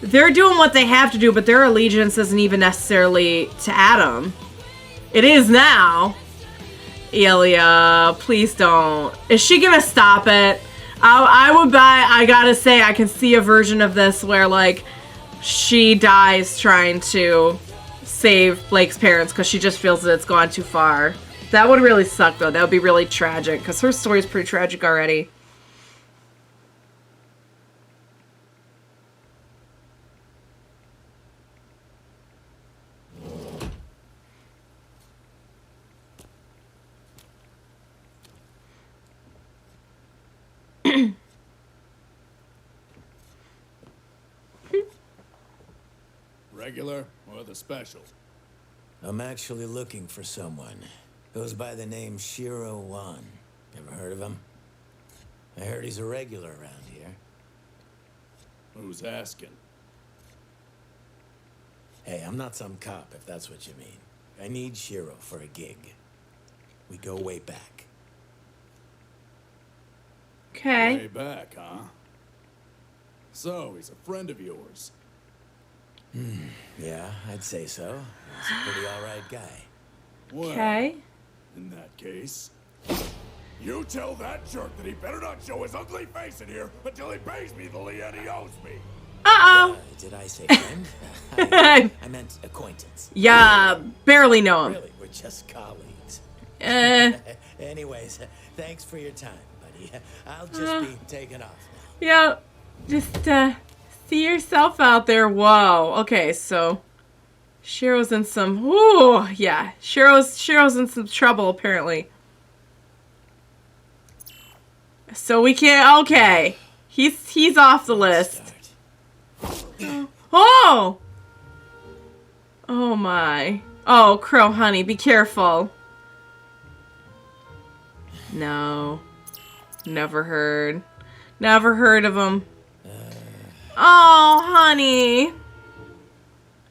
Speaker 1: they're doing what they have to do, but their allegiance isn't even necessarily to Adam. It is now. Ilia, please don't. Is she gonna stop it? I would buy, I gotta say, I can see a version of this where, like, she dies trying to save Blake's parents because she just feels that it's gone too far. That would really suck, though. That would be really tragic, because her story's pretty tragic already.
Speaker 9: Regular or the special?
Speaker 10: I'm actually looking for someone. Goes by the name Qrow. Ever heard of him? I heard he's a regular around here.
Speaker 9: Who's asking?
Speaker 10: Hey, I'm not some cop, if that's what you mean. I need Qrow for a gig. We go way back.
Speaker 1: Okay.
Speaker 9: Way back, huh? So, he's a friend of yours.
Speaker 10: Yeah, I'd say so. He's a pretty alright guy.
Speaker 9: Well,
Speaker 1: Okay.
Speaker 9: in that case, you tell that jerk that he better not show his ugly face in here until he pays me the lien he owes me.
Speaker 1: Uh-oh.
Speaker 10: Did I say friend? I meant acquaintance.
Speaker 1: Yeah, barely know him.
Speaker 10: Really, we're just colleagues. Anyways, thanks for your time, buddy. I'll just be taking off now.
Speaker 1: Yeah, just, see yourself out there. Whoa. Okay, so Qrow's in some, ooh, yeah. Qrow's in some trouble, apparently. So we can't, okay. He's off the list. Oh! Oh my. Oh, Qrow, honey, be careful. No. Never heard. Never heard of him. Oh, honey.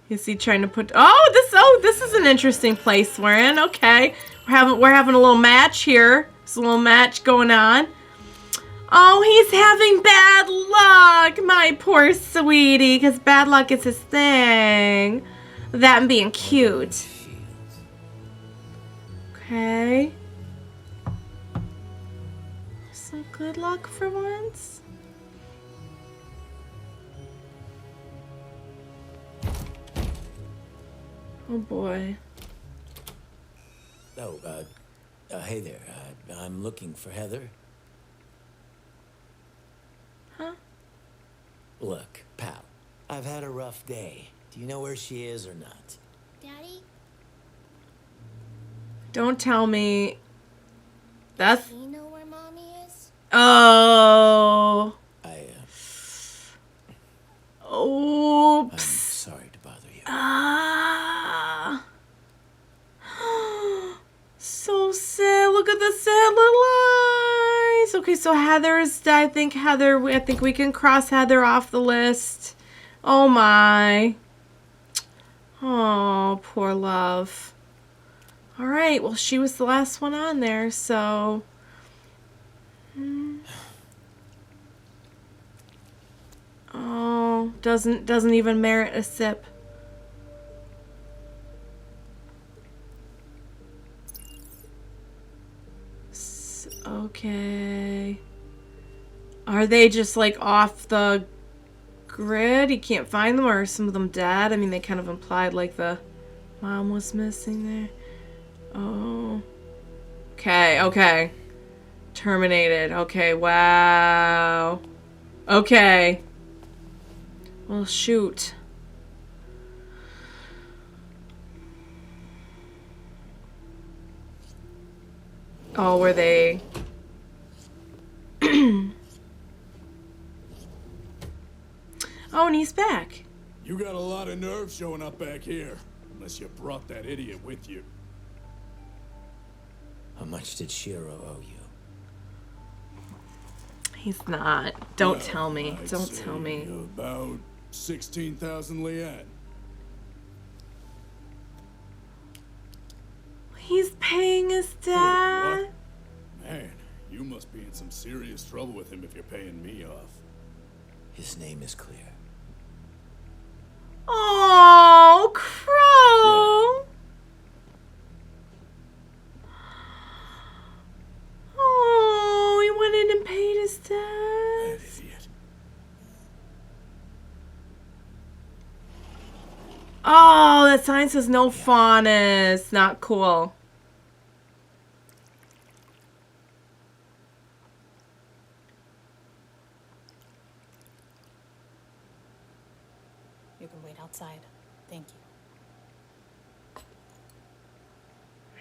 Speaker 1: Is he trying to put... Oh, this is an interesting place we're in. Okay. We're having a little match here. There's a little match going on. Oh, he's having bad luck. My poor sweetie, because bad luck is his thing. That and being cute. Okay. good luck for once. Oh boy.
Speaker 10: Oh, hey there. I'm looking for Heather.
Speaker 1: Huh?
Speaker 10: Look, pal, I've had a rough day. Do you know where she is or not?
Speaker 4: Daddy?
Speaker 1: Don't tell me. That's...
Speaker 4: Do you know where Mommy is?
Speaker 1: Oh.
Speaker 10: I'm
Speaker 1: Oops.
Speaker 10: sorry to bother you.
Speaker 1: Ah. So sad. Look at the sad little eyes. Okay, so Heather's... I think we can cross Heather off the list. Oh my. Oh, poor love. All right, well, she was the last one on there, so... Oh, doesn't even merit a sip. Okay. Are they just like off the grid? You can't find them, or are some of them dead? I mean, they kind of implied like the mom was missing there. Oh. Okay. Terminated. Okay, wow. Okay. Well, shoot. Oh, were they... Oh, and he's back.
Speaker 9: You got a lot of nerve showing up back here. Unless you brought that idiot with you.
Speaker 10: How much did Qrow owe you?
Speaker 1: He's not. Don't
Speaker 9: Well,
Speaker 1: tell me.
Speaker 9: I'd
Speaker 1: Don't
Speaker 9: say
Speaker 1: tell me.
Speaker 9: About 16,000 Lian.
Speaker 1: He's paying his dad.
Speaker 9: What? Man, you must be in some serious trouble with him if you're paying me off.
Speaker 10: His name is clear.
Speaker 1: Oh, Qrow. Oh, he went in and paid his dad.
Speaker 9: That idiot.
Speaker 1: Oh, that sign says no faunus. Not cool.
Speaker 11: You can wait outside. Thank you.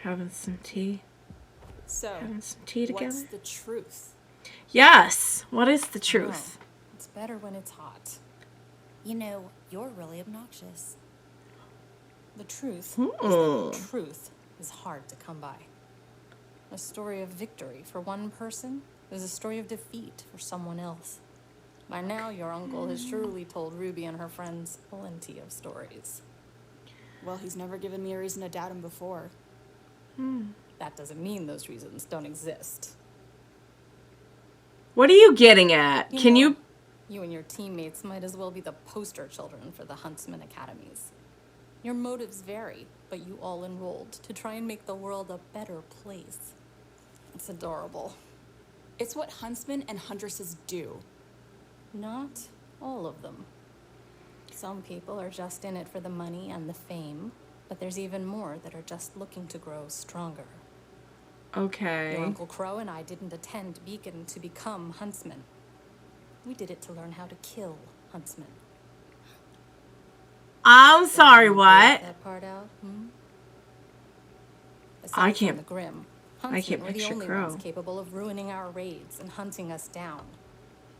Speaker 1: Having some tea.
Speaker 11: So,
Speaker 1: Having some tea together.
Speaker 11: what's the truth?
Speaker 1: Yes. What is the truth?
Speaker 11: Oh, it's better when it's hot.
Speaker 2: You know, you're really obnoxious.
Speaker 11: The truth is that the truth is hard to come by. A story of victory for one person is a story of defeat for someone else. By now, your uncle has surely told Ruby and her friends plenty of stories.
Speaker 2: Well, he's never given me a reason to doubt him before.
Speaker 11: That doesn't mean those reasons don't exist.
Speaker 1: What are you getting at? Can you...
Speaker 11: You and your teammates might as well be the poster children for the Huntsman Academies. Your motives vary, but you all enrolled to try and make the world a better place. It's adorable.
Speaker 2: It's what huntsmen and huntresses do.
Speaker 11: Not all of them. Some people are just in it for the money and the fame, but there's even more that are just looking to grow stronger.
Speaker 1: Okay.
Speaker 11: Your Uncle Qrow and I didn't attend Beacon to become huntsmen. We did it to learn how to kill huntsmen.
Speaker 1: I'm sorry, what?
Speaker 11: That part out?
Speaker 1: I
Speaker 11: Aside
Speaker 1: can't-
Speaker 11: from the Grim,
Speaker 1: I can't
Speaker 11: huntsmen were the
Speaker 1: picture
Speaker 11: only
Speaker 1: Qrow.
Speaker 11: ones capable of ruining our raids and hunting us down.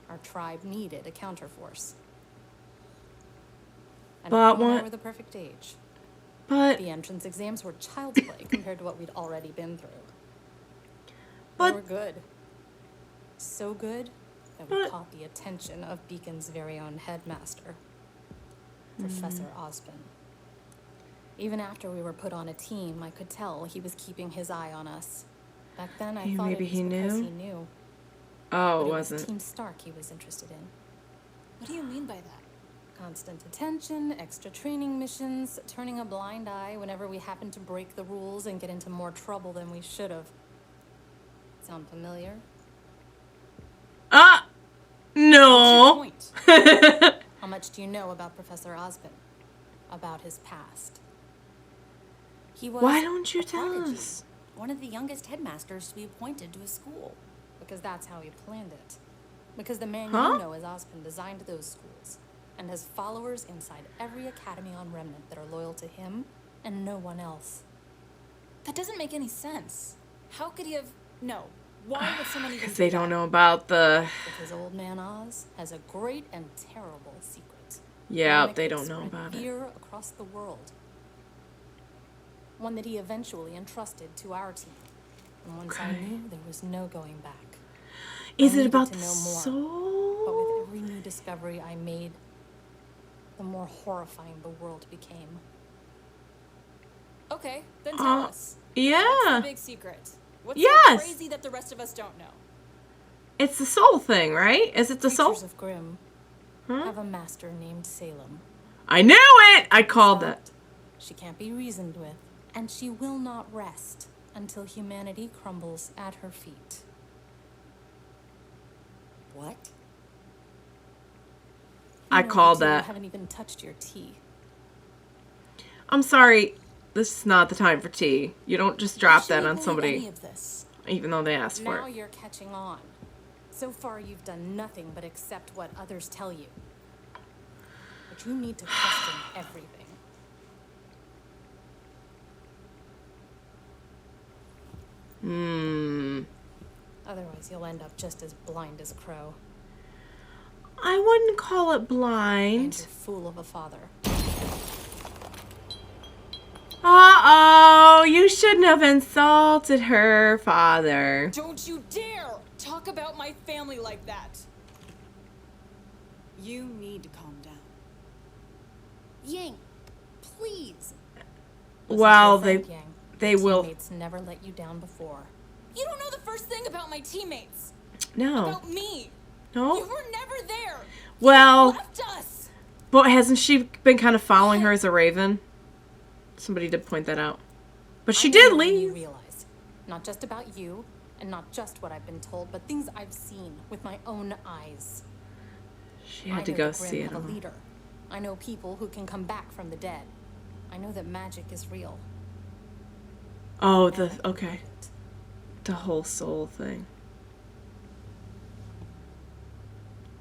Speaker 11: Our tribe needed a counterforce. And
Speaker 1: But
Speaker 11: Qrow and I
Speaker 1: what-
Speaker 11: were the perfect age.
Speaker 1: But...
Speaker 11: The entrance exams were child's play compared to what we'd already been through.
Speaker 1: But-
Speaker 11: They were good. So good that we caught the attention of Beacon's very own headmaster, Professor Ozpin. Even after we were put on a team, I could tell he was keeping his eye on us. Back then, I thought
Speaker 1: Maybe
Speaker 11: it was
Speaker 1: he
Speaker 11: because
Speaker 1: knew?
Speaker 11: he knew.
Speaker 1: Oh,
Speaker 11: But
Speaker 1: it
Speaker 11: it was
Speaker 1: wasn't.
Speaker 11: Team Stark he was interested in.
Speaker 2: What do you mean by that?
Speaker 11: Constant attention, extra training missions, turning a blind eye whenever we happened to break the rules and get into more trouble than we should have. Sound familiar?
Speaker 1: No.
Speaker 11: What's your point? How much do you know about Professor Ozpin? About his past?
Speaker 2: He was
Speaker 1: Why don't you
Speaker 2: a
Speaker 1: tell
Speaker 2: prodigy,
Speaker 1: us?
Speaker 2: one of the youngest headmasters to be appointed to a school.
Speaker 11: Because that's how he planned it. Because the man
Speaker 1: Huh?
Speaker 11: you know as Ozpin designed those schools and has followers inside every academy on Remnant that are loyal to him and no one else.
Speaker 2: That doesn't make any sense. How could he have... No. Why would someone even
Speaker 1: Because
Speaker 2: do
Speaker 1: they
Speaker 2: that?
Speaker 1: don't know about the...
Speaker 11: Because old man Oz has a great and terrible secret.
Speaker 1: Yeah,
Speaker 11: One that
Speaker 1: they
Speaker 11: could
Speaker 1: don't know
Speaker 11: spread
Speaker 1: about it.
Speaker 11: fear across the world. One that he eventually entrusted to our team. And once I knew, there was no going back.
Speaker 1: Is
Speaker 11: I
Speaker 1: it
Speaker 11: needed
Speaker 1: about
Speaker 11: to
Speaker 1: the
Speaker 11: know more.
Speaker 1: soul?
Speaker 11: But with every new discovery I made, the more horrifying the world became.
Speaker 2: Okay, then tell us. What's
Speaker 1: Yeah.
Speaker 2: the big secret? What's
Speaker 1: Yes.
Speaker 2: so crazy that the rest of us don't know?
Speaker 1: It's the soul thing, right? Is it the soul?
Speaker 11: Creatures of Grimm have a master named Salem.
Speaker 1: I knew it! I called it.
Speaker 11: She can't be reasoned with, and she will not rest until humanity crumbles at her feet.
Speaker 2: What?
Speaker 1: I
Speaker 11: You know,
Speaker 1: called
Speaker 11: you two
Speaker 1: that.
Speaker 11: haven't even touched your tea.
Speaker 1: I'm sorry. This is not the time for tea. You don't just drop that on
Speaker 2: Any
Speaker 1: somebody,
Speaker 2: of this?
Speaker 1: even though they asked for
Speaker 11: Now
Speaker 1: it.
Speaker 11: you're catching on. So far, you've done nothing but accept what others tell you. But you need to question everything. Otherwise, you'll end up just as blind as Qrow.
Speaker 1: I wouldn't call it
Speaker 11: And
Speaker 1: blind.
Speaker 11: your fool of a father.
Speaker 1: Uh-oh, you shouldn't have insulted her father.
Speaker 2: Don't you dare talk about my family like that. You need to calm down.
Speaker 4: Yang, please.
Speaker 1: Well,
Speaker 11: Listen to your friend, Yang.
Speaker 1: they will.
Speaker 11: Teammates never let you down before.
Speaker 2: You don't know the first thing about my teammates.
Speaker 1: No.
Speaker 2: About me.
Speaker 1: No?
Speaker 2: You were never there.
Speaker 1: Well,
Speaker 2: You left us.
Speaker 1: but hasn't she been kind of following her as a raven? Somebody did point that out. But she
Speaker 11: I know
Speaker 1: did
Speaker 11: more than You
Speaker 1: leave.
Speaker 11: realize. Not just about you, and not just what I've been told, but things I've seen with my own eyes.
Speaker 1: She had to
Speaker 11: I know
Speaker 1: go
Speaker 11: the Grimm
Speaker 1: see it.
Speaker 11: have a
Speaker 1: alone.
Speaker 11: leader. I know people who can come back from the dead. I know that magic is real.
Speaker 1: Oh,
Speaker 11: And I
Speaker 1: okay.
Speaker 11: believe it.
Speaker 1: The whole soul thing.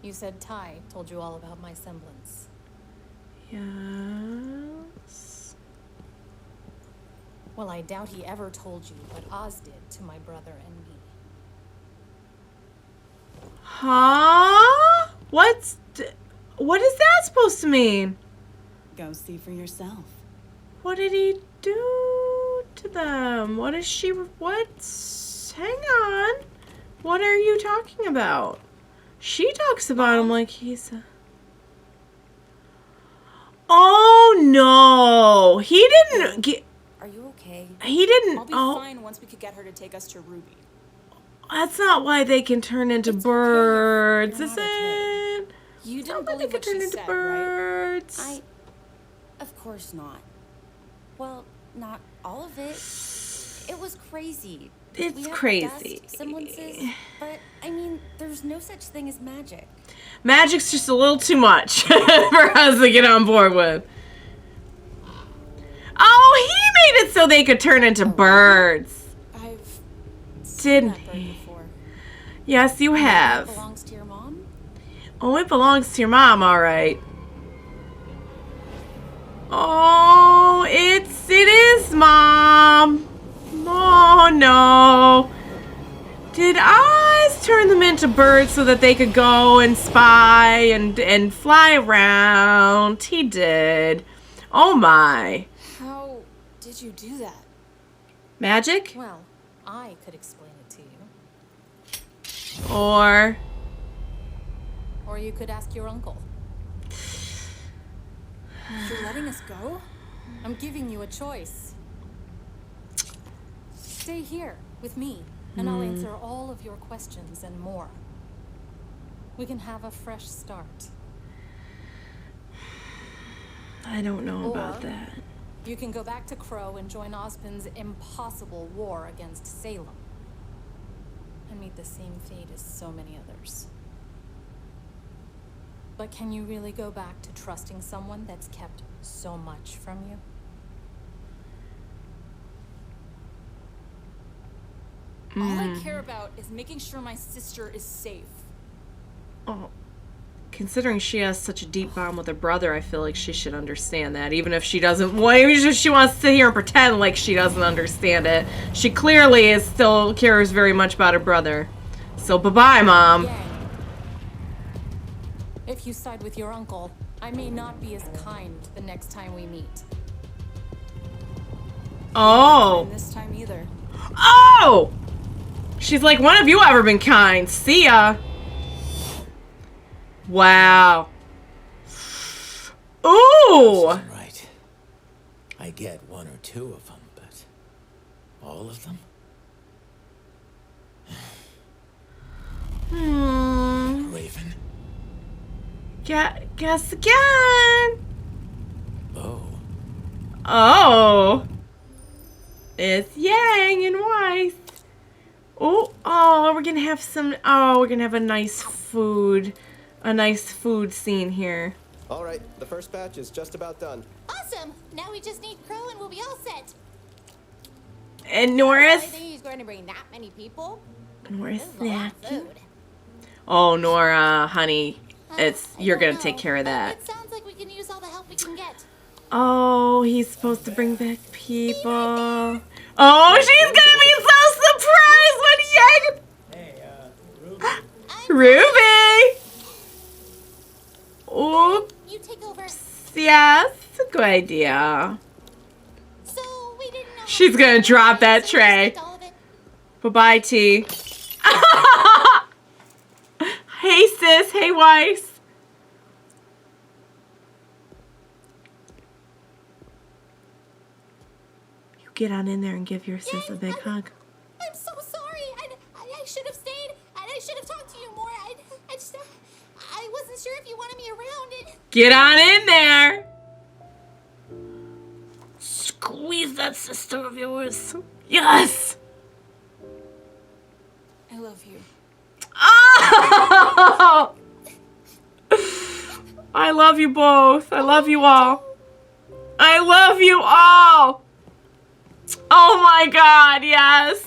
Speaker 11: You said Ty told you all about my semblance.
Speaker 1: Yes.
Speaker 11: Well, I doubt he ever told you what Oz did to my brother and me.
Speaker 1: Huh? What is that supposed to mean?
Speaker 2: Go see for yourself.
Speaker 1: What did he do to them? What is she? What? Hang on. What are you talking about? She talks about him like he's a... Oh no! He didn't get...
Speaker 2: Are you okay?
Speaker 1: He didn't...
Speaker 2: I'll be
Speaker 1: Oh,
Speaker 2: fine once we could get her to take us to Ruby.
Speaker 1: that's not why they can turn into birds,
Speaker 2: You're
Speaker 1: is
Speaker 2: not okay.
Speaker 1: it?
Speaker 2: You
Speaker 1: It's
Speaker 2: didn't
Speaker 1: not why they
Speaker 2: believe
Speaker 1: can
Speaker 2: what
Speaker 1: turn
Speaker 2: she
Speaker 1: into
Speaker 2: said,
Speaker 1: birds.
Speaker 2: right? Of course not. Well, not all of it. It was crazy.
Speaker 1: It's
Speaker 2: We have
Speaker 1: crazy.
Speaker 2: dust, semblances, but I mean, there's no such thing as magic.
Speaker 1: Magic's just a little too much for us to get on board with. Oh, he made it so they could turn into birds.
Speaker 2: I've
Speaker 1: Didn't
Speaker 2: that bird
Speaker 1: he?
Speaker 2: before.
Speaker 1: Yes, you
Speaker 2: Maybe
Speaker 1: have.
Speaker 2: It belongs to your mom?
Speaker 1: Oh, it belongs to your mom, all right. Oh, it is Mom. Oh, no. Did Oz turn them into birds so that they could go and spy and fly around? He did. Oh, my.
Speaker 2: How did you do that?
Speaker 1: Magic?
Speaker 11: Well, I could explain it to you.
Speaker 1: Or...
Speaker 11: Or you could ask your uncle.
Speaker 2: You're letting us go?
Speaker 11: I'm giving you a choice. Stay here with me, and I'll answer all of your questions and more. We can have a fresh start.
Speaker 1: I don't know about
Speaker 11: Or-
Speaker 1: that.
Speaker 11: You can go back to Qrow and join Ozpin's impossible war against Salem. And meet the same fate as so many others. But can you really go back to trusting someone that's kept so much from you? All I care about is making sure my sister is safe.
Speaker 1: Oh. Considering she has such a deep bond with her brother, I feel like she should understand that. Even if she doesn't, well, even if she wants to sit here and pretend like she doesn't understand it. She clearly still cares very much about her brother. So bye-bye, Mom.
Speaker 11: Yang. If you side with your uncle, I may not be as kind the next time we meet.
Speaker 1: Oh.
Speaker 11: And this time either.
Speaker 1: Oh! She's like, when have you ever been kind? See ya. Wow. Ooh!
Speaker 10: This isn't right. I get one or two of them, but all of them? Raven.
Speaker 1: Guess again.
Speaker 10: Oh.
Speaker 1: Oh. It's Yang and Weiss. Oh, we're gonna have some, we're gonna have a nice food scene here.
Speaker 3: All right, the first batch is just about done.
Speaker 4: Awesome! Now we just need Qrow and we'll be all set.
Speaker 1: And
Speaker 4: I
Speaker 1: Nora's,
Speaker 4: think he's going to bring that many people.
Speaker 1: Nora's
Speaker 4: This is a lot of
Speaker 1: snacking.
Speaker 4: food.
Speaker 1: Oh, Nora, honey,
Speaker 4: I
Speaker 1: you're
Speaker 4: don't
Speaker 1: gonna take
Speaker 4: know,
Speaker 1: care of
Speaker 4: but
Speaker 1: that.
Speaker 4: It sounds like we can use all the help we can get.
Speaker 1: Oh, he's supposed to bring back people. Oh, she's gonna be so surprised when Yang. Ruby. Oops.
Speaker 4: You take over.
Speaker 1: Yes, good idea.
Speaker 4: So we didn't know.
Speaker 1: She's gonna drop that tray. Bye-bye, T. Hey, sis. Hey, Weiss. You get on in there and give your sis a big hug.
Speaker 4: I'm so sorry. I should have stayed. I should have talked to you more. I wasn't sure if you wanted me around.
Speaker 1: Get on in there. Squeeze that sister of yours. Yes.
Speaker 11: I love you.
Speaker 1: Oh! I love you both. I love you all. I love you all. Oh my God, yes.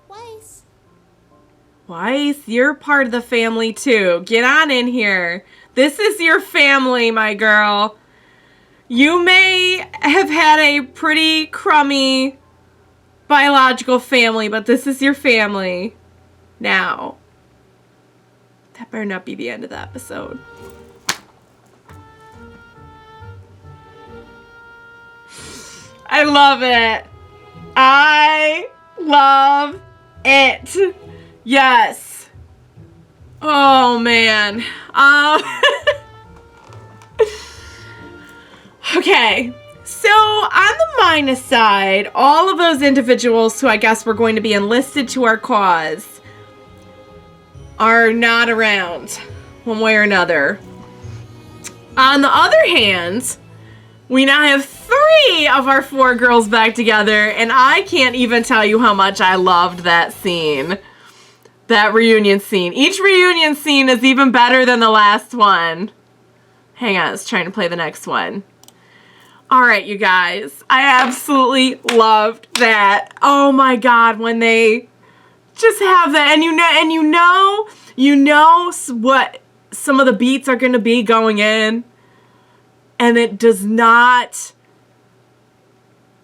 Speaker 4: Weiss.
Speaker 1: Weiss, you're part of the family too. Get on in here. This is your family, my girl. You may have had a pretty crummy biological family, but this is your family now. That better not be the end of the episode. I love it. I love it. Yes. Oh, man. Okay. So, on the minus side, all of those individuals who I guess were going to be enlisted to our cause are not around, one way or another. On the other hand, we now have 3 of our 4 girls back together, and I can't even tell you how much I loved that scene. That reunion scene. Each reunion scene is even better than the last one. Hang on, I was trying to play the next one. Alright, you guys. I absolutely loved that. Oh my God, when they just have that, and you know what some of the beats are going to be going in, and it does not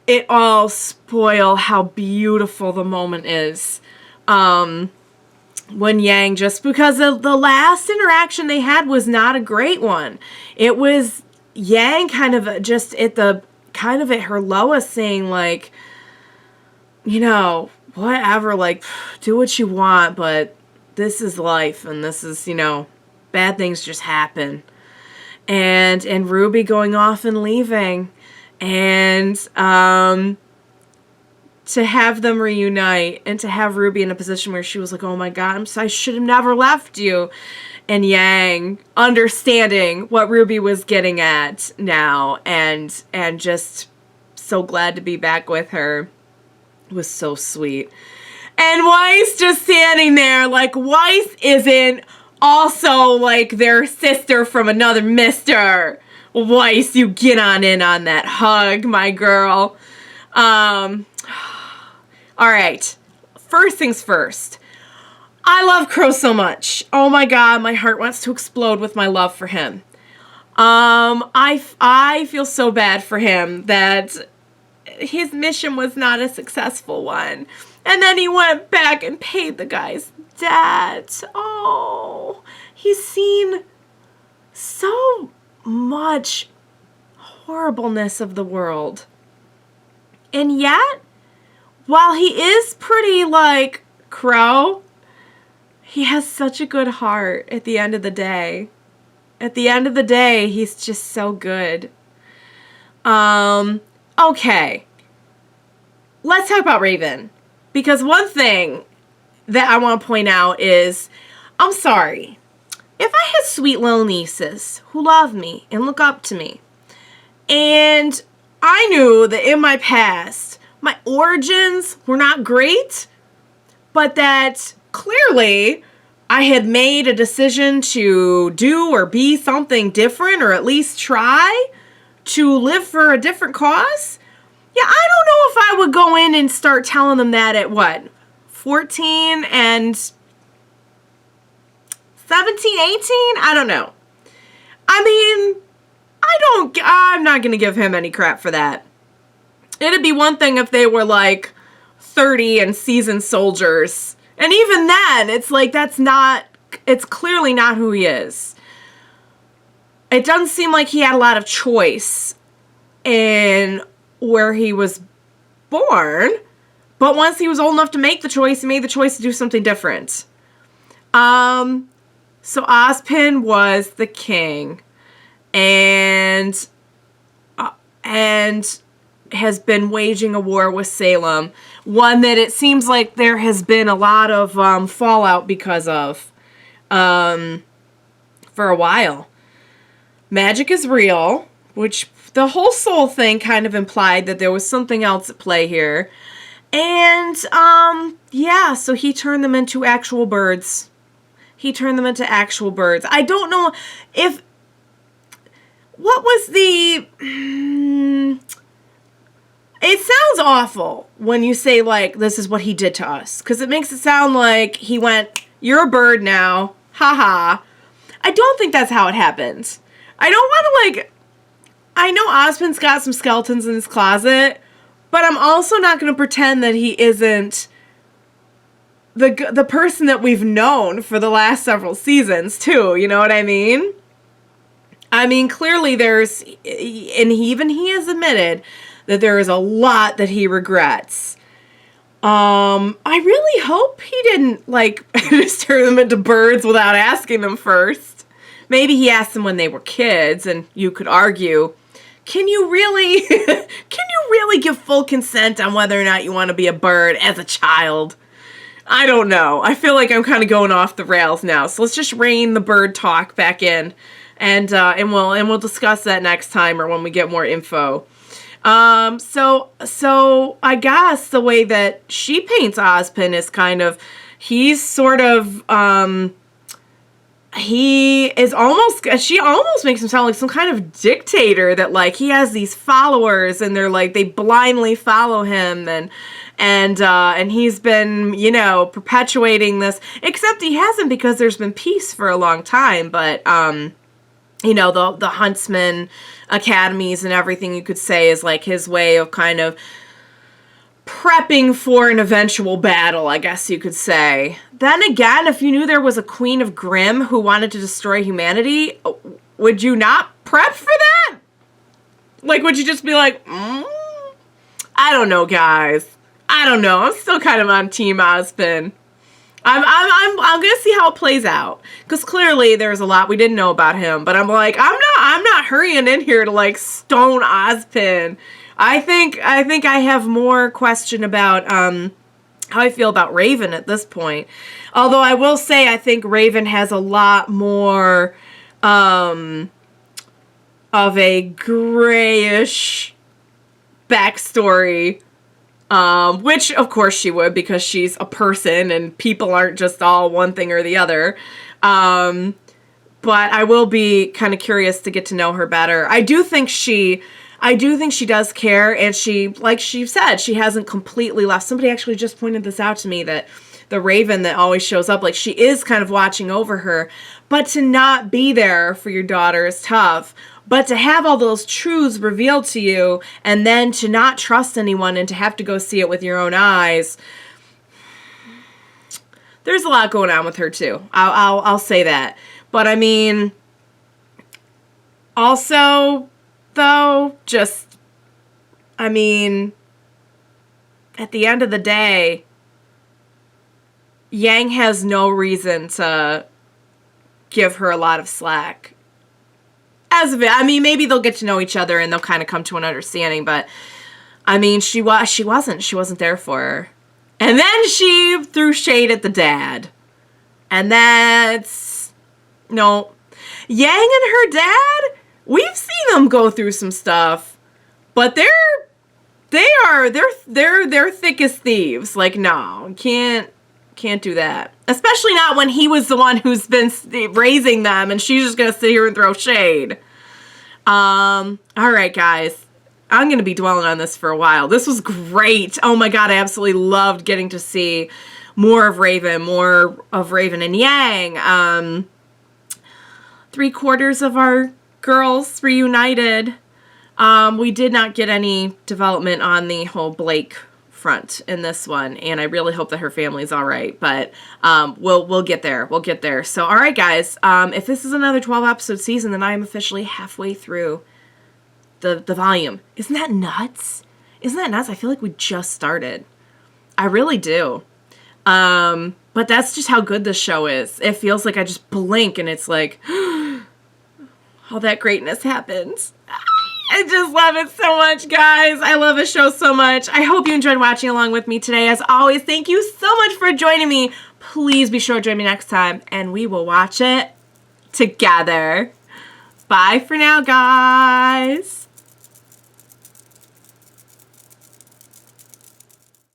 Speaker 1: at all spoil how beautiful the moment is. When Yang, just because of the last interaction they had was not a great one. It was Yang kind of just at her lowest, saying like, you know, whatever, like, do what you want, but this is life, and this is, you know, bad things just happen. And RWBY going off and leaving, and to have them reunite and to have Ruby in a position where she was like, oh my God, I should have never left you. And Yang understanding what Ruby was getting at now and just so glad to be back with her was so sweet. And Weiss just standing there like Weiss isn't also like their sister from another mister. Weiss, you get on in on that hug, my girl. All right. First things first. I love Qrow so much. Oh my God, my heart wants to explode with my love for him. I feel so bad for him that his mission was not a successful one. And then he went back and paid the guy's debt. Oh, he's seen so much horribleness of the world. And yet, while he is pretty like Qrow, he has such a good heart at the end of the day. At the end of the day, he's just so good. Okay. Let's talk about Raven. Because one thing that I want to point out is, I'm sorry. If I had sweet little nieces who love me and look up to me, and I knew that in my past, my origins were not great, but that clearly I had made a decision to do or be something different, or at least try to live for a different cause. Yeah, I don't know if I would go in and start telling them that at what, 14 and 17, 18? I don't know. I mean, I'm not going to give him any crap for that. It'd be one thing if they were like 30 and seasoned soldiers. And even then, it's like, it's clearly not who he is. It doesn't seem like he had a lot of choice in where he was born. But once he was old enough to make the choice, he made the choice to do something different. So Ozpin was the king. And has been waging a war with Salem. One that it seems like there has been a lot of fallout because of for a while. Magic is real, which the whole soul thing kind of implied that there was something else at play here. And yeah, so he turned them into actual birds. I don't know if... What was the... It sounds awful when you say, like, this is what he did to us. Because it makes it sound like he went, you're a bird now. Ha-ha. I don't think that's how it happened. I don't want to, like... I know Ozpin's got some skeletons in his closet, but I'm also not going to pretend that he isn't the person that we've known for the last several seasons, too. You know what I mean? I mean, clearly there's... And he has admitted that there is a lot that he regrets. I really hope he didn't, like, just turn them into birds without asking them first. Maybe he asked them when they were kids, and you could argue, can you really give full consent on whether or not you want to be a bird as a child? I don't know. I feel like I'm kind of going off the rails now, so let's just rein the bird talk back in, and we'll discuss that next time or when we get more info. So I guess the way that she paints Ozpin is kind of, he's sort of, she almost makes him sound like some kind of dictator that, like, he has these followers and they're like, they blindly follow him and he's been, you know, perpetuating this, except he hasn't, because there's been peace for a long time, but, you know, the huntsman academies and everything, you could say, is like his way of kind of prepping for an eventual battle, I guess you could say. Then again, if you knew there was a Queen of Grimm who wanted to destroy humanity, would you not prep for that? Like, would you just be like, I don't know, guys. I don't know. I'm still kind of on Team Ozpin. I'm gonna see how it plays out, because clearly there's a lot we didn't know about him. But I'm like, I'm not hurrying in here to like stone Ozpin. I think I have more question about how I feel about Raven at this point. Although I will say I think Raven has a lot more of a grayish backstory. Which of course she would, because she's a person and people aren't just all one thing or the other. But I will be kind of curious to get to know her better. I do think she does care, and she, like she said, she hasn't completely left. Somebody actually just pointed this out to me, that the Raven that always shows up, like, she is kind of watching over her. But to not be there for your daughter is tough. But to have all those truths revealed to you, and then to not trust anyone and to have to go see it with your own eyes, there's a lot going on with her too. I'll say that. But I mean, also, though, just, I mean, at the end of the day, Yang has no reason to give her a lot of slack. As of it, I mean, maybe they'll get to know each other and they'll kind of come to an understanding, but I mean, she wasn't there for her. And then she threw shade at the dad. And that's, no. Yang and her dad, we've seen them go through some stuff, but they're thick as thieves. Like, no, can't do that. Especially not when he was the one who's been raising them and she's just gonna sit here and throw shade. All right, guys. I'm gonna be dwelling on this for a while. This was great. Oh my god, I absolutely loved getting to see more of Raven and Yang. 3/4 of our girls reunited. We did not get any development on the whole Blake front in this one, and I really hope that her family's all right, but we'll get there. We'll get there. So, all right, guys, if this is another 12-episode season, then I am officially halfway through the volume. Isn't that nuts? I feel like we just started. I really do. But that's just how good this show is. It feels like I just blink and it's like all that greatness happens. I just love it so much, guys. I love this show so much. I hope you enjoyed watching along with me today. As always, thank you so much for joining me. Please be sure to join me next time, and we will watch it together. Bye for now, guys.